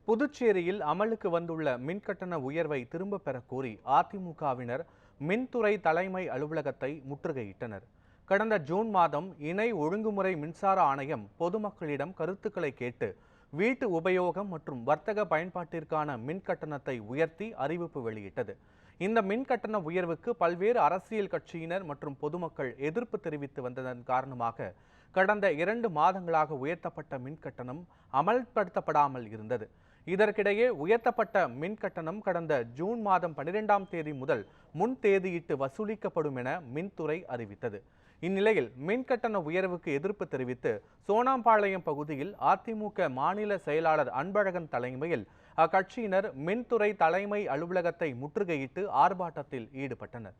புதுச்சேரியில் அமலுக்கு வந்துள்ள மின்கட்டண உயர்வை திரும்ப பெற கோரி அதிமுகவினர் மின்துறை தலைமை அலுவலகத்தை முற்றுகையிட்டனர். கடந்த ஜூன் மாதம் இணை ஒழுங்குமுறை மின்சார ஆணையம் பொதுமக்களிடம் கருத்துக்களை கேட்டு வீட்டு உபயோகம் மற்றும் வர்த்தக பயன்பாட்டிற்கான மின்கட்டணத்தை உயர்த்தி அறிவிப்பு வெளியிட்டது. இந்த மின்கட்டண உயர்வுக்கு பல்வேறு அரசியல் கட்சியினர் மற்றும் பொதுமக்கள் எதிர்ப்பு தெரிவித்து வந்ததன் காரணமாக கடந்த 2 மாதங்களாக உயர்த்தப்பட்ட மின்கட்டணம் அமல்படுத்தப்படாமல் இருந்தது. இதற்கிடையே உயர்த்தப்பட்ட மின்கட்டணம் கடந்த ஜூன் மாதம் 12ஆம் தேதி முதல் முன் தேதியிட்டு வசூலிக்கப்படும் என மின்துறை அறிவித்தது. இந்நிலையில் மின்கட்டண உயர்வுக்கு எதிர்ப்பு தெரிவித்து சோனாம்பாளையம் பகுதியில் அதிமுக மாநில செயலாளர் அன்பழகன் தலைமையில் அக்கட்சியினர் மின்துறை தலைமை அலுவலகத்தை முற்றுகையிட்டு ஆர்ப்பாட்டத்தில் ஈடுபட்டனர்.